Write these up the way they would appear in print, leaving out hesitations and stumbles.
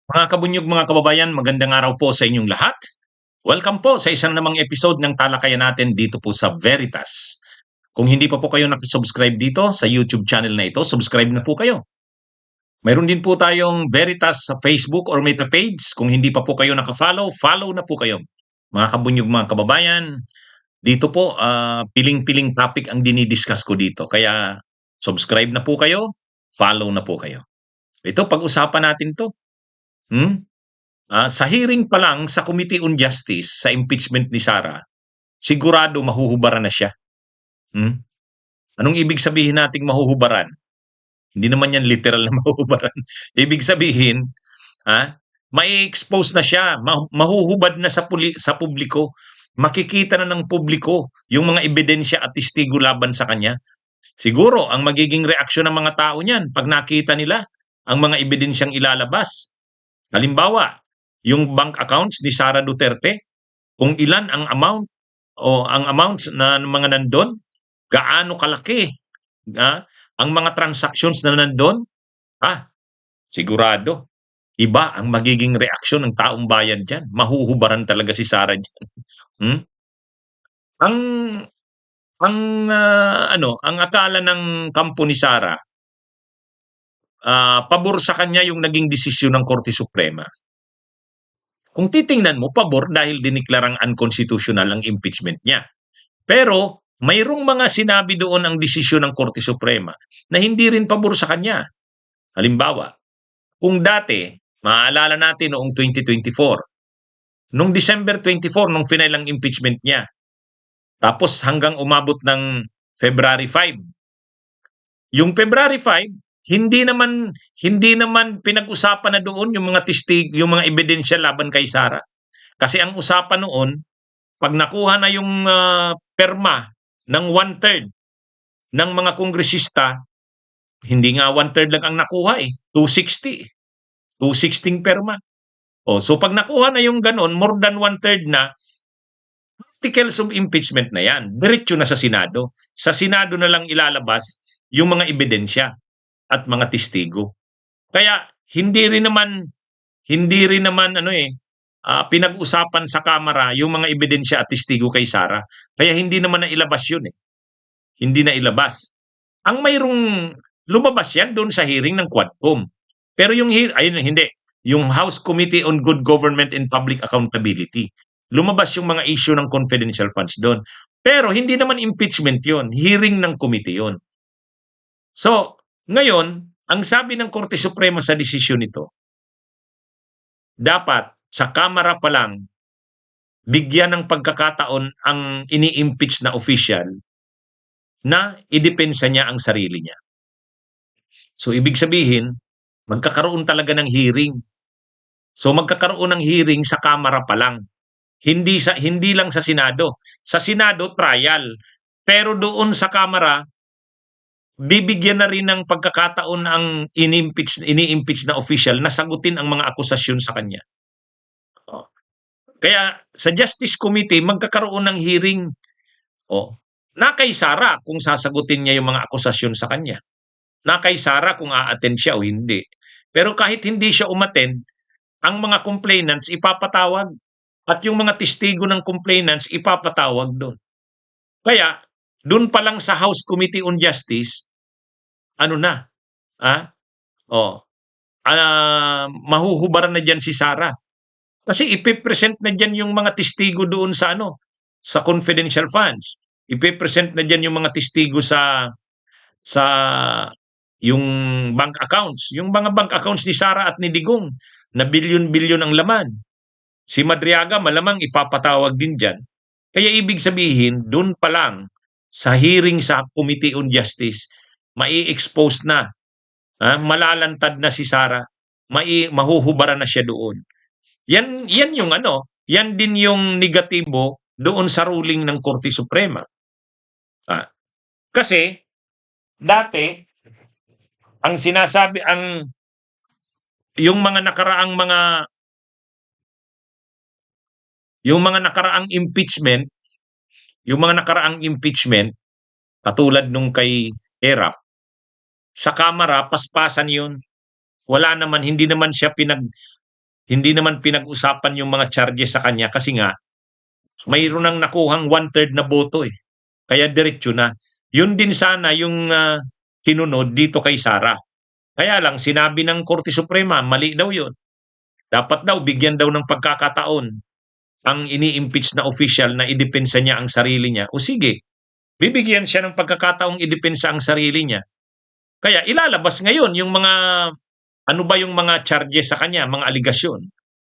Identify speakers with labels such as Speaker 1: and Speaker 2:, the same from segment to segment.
Speaker 1: Mga kabunyog, mga kababayan, magandang araw po sa inyong lahat. Welcome po sa isang namang episode ng talakayan natin dito po sa Veritas. Kung hindi pa po kayo nakasubscribe dito sa YouTube channel na ito, subscribe na po kayo. Mayroon din po tayong Veritas sa Facebook or Meta page. Kung hindi pa po kayo nakafollow, follow na po kayo. Mga kabunyog, mga kababayan, dito po piling-piling topic ang dinidiscuss ko dito. Kaya subscribe na po kayo, follow na po kayo. Ito, pag-usapan natin to. Sa hearing pa lang sa Committee on Justice sa impeachment ni Sara, sigurado mahuhubaran na siya. Hmm? Anong ibig sabihin nating mahuhubaran? Hindi naman yan literal na mahuhubaran. Ibig sabihin, mai-expose na siya, mahuhubad na sa publiko, makikita na ng publiko yung mga ebidensya at testigo laban sa kanya. Siguro ang magiging reaksyon ng mga tao niyan pag nakita nila ang mga ebidensyang ilalabas. Halimbawa, yung bank accounts ni Sara Duterte, kung ilan ang amount o ang amounts na mga nandun, gaano kalaki ang mga transactions na nandun, sigurado, iba ang magiging reaksyon ng taong bayan dyan. Mahuhubaran talaga si Sara dyan. Ang ang akala ng kampo ni Sara, pabor sa kanya yung naging desisyon ng Korte Suprema. Kung titingnan mo, pabor dahil diniklarang unconstitutional ang impeachment niya. Pero mayroong mga sinabi doon ang desisyon ng Korte Suprema na hindi rin pabor sa kanya. Halimbawa, kung dati, maaalala natin noong 2024, noong December 24, nung final ang impeachment niya, tapos hanggang umabot ng February 5. Yung February 5, hindi naman pinag-usapan na doon yung mga yung mga ebidensya laban kay Sara. Kasi ang usapan noon, pag nakuha na yung perma ng 1/3 ng mga kongresista, hindi nga 1/3 lang ang nakuha 260. 216 perma. So pag nakuha na yung ganon, more than 1/3 na, articles of impeachment na yan. Diretso na sa Senado. Sa Senado na lang ilalabas yung mga ebidensya at mga testigo. Kaya hindi rin naman pinag-usapan sa Kamara yung mga ebidensya at testigo kay Sara. Kaya hindi naman nailabas yun Hindi na ilabas. Ang mayroong lumabas yan doon sa hearing ng Quadcom. Pero hindi. Yung House Committee on Good Government and Public Accountability. Lumabas yung mga issue ng confidential funds doon. Pero hindi naman impeachment yon, hearing ng committee yon. So, ngayon, ang sabi ng Korte Suprema sa desisyon nito, dapat sa Kamara pa lang, bigyan ng pagkakataon ang ini-impeach na official na idepensa niya ang sarili niya. So, ibig sabihin, magkakaroon talaga ng hearing. So, magkakaroon ng hearing sa Kamara pa lang. Hindi lang sa Senado. Sa Senado, trial. Pero doon sa Kamara, bibigyan na rin ng pagkakataon ang ini-impeach na official na sagutin ang mga akusasyon sa kanya. Kaya sa Justice Committee, magkakaroon ng hearing na kay Sara kung sasagutin niya yung mga akusasyon sa kanya. Na kay Sara kung a-attend siya o hindi. Pero kahit hindi siya umattend, ang mga complainants ipapatawag at yung mga testigo ng complainants ipapatawag doon. Kaya doon pa lang sa House Committee on Justice, mahuhubaran na diyan si Sara. Kasi ipipresent na diyan yung mga testigo doon sa confidential funds. Ipipresent na diyan yung mga testigo sa yung bank accounts. Yung mga bank accounts ni Sara at ni Digong na bilyon-bilyon ang laman. Si Madriaga malamang ipapatawag din diyan. Kaya ibig sabihin, doon pa lang sa hearing sa Committee on Justice, mai-expose na, malalantad na si Sara, mahuhubaran na siya doon. Yan din yung negatibo doon sa ruling ng Korte Suprema. Kasi dati ang sinasabi yung mga nakaraang impeachment katulad nung kay Erap, sa Kamara paspasan yun. Hindi naman siya hindi naman pinag-usapan yung mga charges sa kanya kasi nga mayroon nang nakuhang 1/3 na boto eh. Kaya diretso na. Yun din sana yung hinunod dito kay Sara. Kaya lang sinabi ng Korte Suprema, mali daw yun. Dapat daw bigyan daw ng pagkakataon ang ini-impeach na official na idepensa niya ang sarili niya. O sige, bibigyan siya ng pagkakataong idepensa ang sarili niya. Kaya ilalabas ngayon yung mga ano ba yung mga charges sa kanya, mga aligasyon.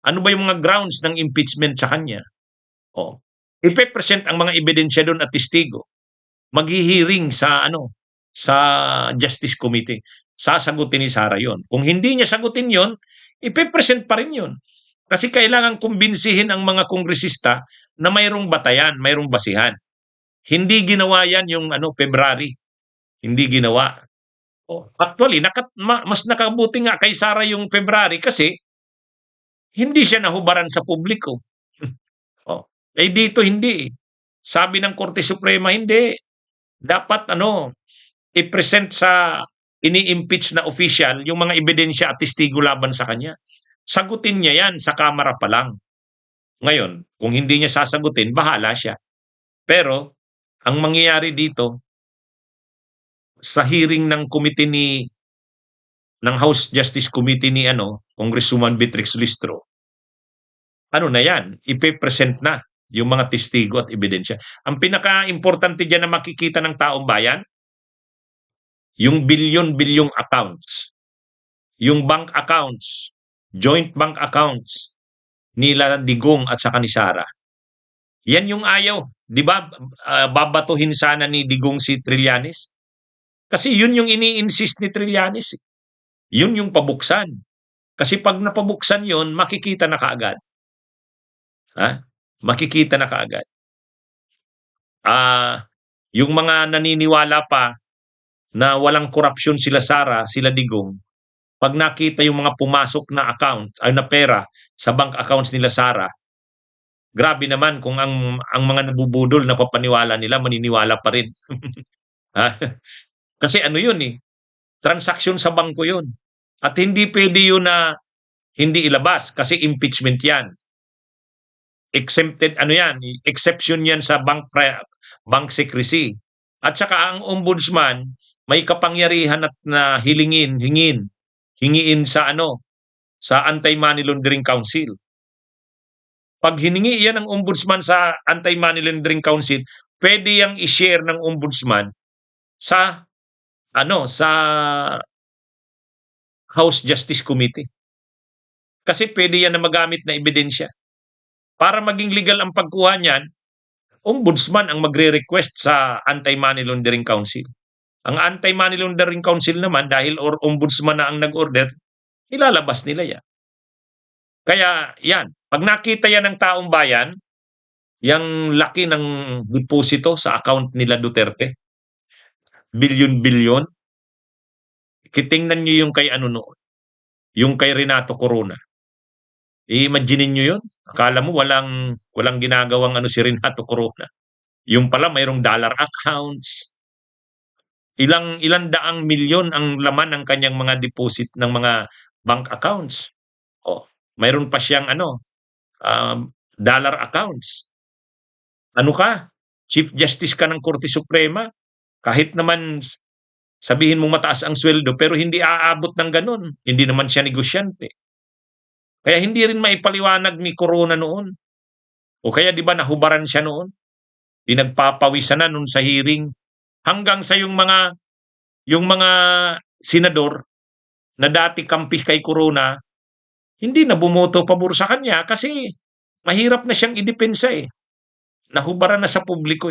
Speaker 1: Ano ba yung mga grounds ng impeachment sa kanya? Oh. Ipe-present ang mga ebidensya doon at testigo. Maghihiring sa sa Justice Committee. Sasagutin ni Sara 'yon. Kung hindi niya sagutin 'yon, ipe-present pa rin 'yon. Kasi kailangan kumbinsihin ang mga kongresista na mayroong batayan, mayroong basihan. Hindi ginawa 'yan yung February. Hindi ginawa. Oh, actually mas nakabuti nga kay Sara yung February kasi hindi siya nahubaran sa publiko. Oh, eh dito hindi. Sabi ng Korte Suprema hindi. Dapat i-present sa ini-impeach na official yung mga ebidensya at testigo laban sa kanya. Sagutin niya yan sa Kamara pa lang. Ngayon, kung hindi niya sasagutin, bahala siya. Pero, ang mangyayari dito, sa hearing ng committee ng House Justice Committee ni Congresswoman Beatrix Listro, na yan, ipe-present na yung mga testigo at ebidensya. Ang pinaka-importante dyan na makikita ng taong bayan, yung bilyon-bilyong accounts, yung bank accounts, joint bank accounts nila Digong at saka ni Sara. Yan yung ayaw. Di ba babatuhin sana ni Digong si Trillanes? Kasi yun yung ini-insist ni Trillanes. Yun yung pabuksan. Kasi pag napabuksan yun, makikita na kaagad. Makikita na kaagad. Yung mga naniniwala pa na walang korupsyon sila Sara, sila Digong, pag nakita yung mga pumasok na account ay na pera sa bank accounts nila Sara, grabe naman kung ang mga nabubudol na papaniwala nila maniniwala pa rin. Kasi yun transaksyon sa bangko yun. At hindi pwede yun na hindi ilabas kasi impeachment yan. Exempted yan, exception yan sa bank secrecy. At saka ang ombudsman may kapangyarihan at na hingiin sa sa Anti-Money Laundering Council. Pag hiningi yan ng ombudsman sa Anti-Money Laundering Council, pwede yang i-share ng ombudsman sa sa House Justice Committee. Kasi pwede yan na magamit na ebidensya. Para maging legal ang pagkuha niyan, ombudsman ang magre-request sa Anti-Money Laundering Council. Ang Anti-Money Laundering Council naman, dahil ombudsman na ang nag-order, ilalabas nila yan. Kaya yan, pag nakita yan ng taong bayan, yung laki ng deposito sa account nila Duterte, bilyon-bilyon, kitingnan nyo yung kay noon, yung kay Renato Corona. I-imagine nyo yun. Akala mo walang ginagawang si Renato Corona. Yung pala mayroong dollar accounts. Ilang daang milyon ang laman ng kanyang mga deposit ng mga bank accounts. Mayroon pa siyang dollar accounts. Ano ka? Chief Justice ka ng Korte Suprema. Kahit naman sabihin mo mataas ang sweldo pero hindi aabot ng ganun. Hindi naman siya negosyante. Kaya hindi rin maipaliwanag ni Corona noon. O kaya di ba nahubaran siya noon? Pinagpapawisan na noon sa hearing. Hanggang sa yung mga senador na dati kampi kay Corona, hindi na bumoto pabor sa kanya kasi mahirap na siyang idepensa Nahubaran na sa publiko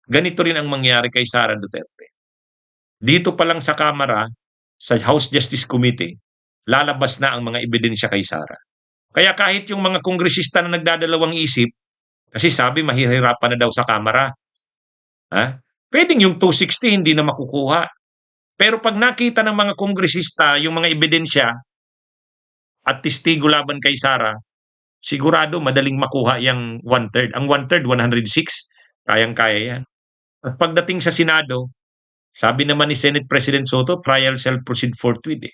Speaker 1: Ganito rin ang mangyari kay Sara Duterte. Dito pa lang sa Kamara, sa House Justice Committee, lalabas na ang mga ebidensya kay Sara. Kaya kahit yung mga kongresista na nagdadalawang isip, kasi sabi mahihirapan na daw sa Kamara. Pwedeng yung 260 hindi na makukuha. Pero pag nakita ng mga kongresista yung mga ebidensya at testigo laban kay Sara, sigurado madaling makuha yung 1/3. Ang 1/3, 106, kayang-kaya yan. At pagdating sa Senado, sabi naman ni Senate President Soto, trial shall proceed forthwith.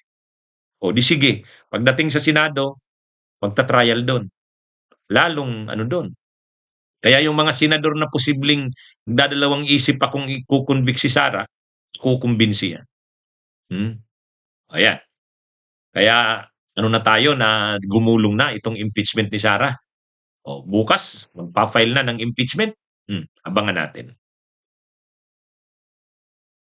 Speaker 1: O di sige, pagdating sa Senado, Magta-trial do'n. Lalong ano do'n. Kaya yung mga senador na posibleng nagdadalawang isip pa kung iko-convict si Sara, kukumbinsi yan. Ayan. Kaya ano na tayo na gumulong na itong impeachment ni Sara. O bukas magfa-file na ng impeachment. Abangan natin.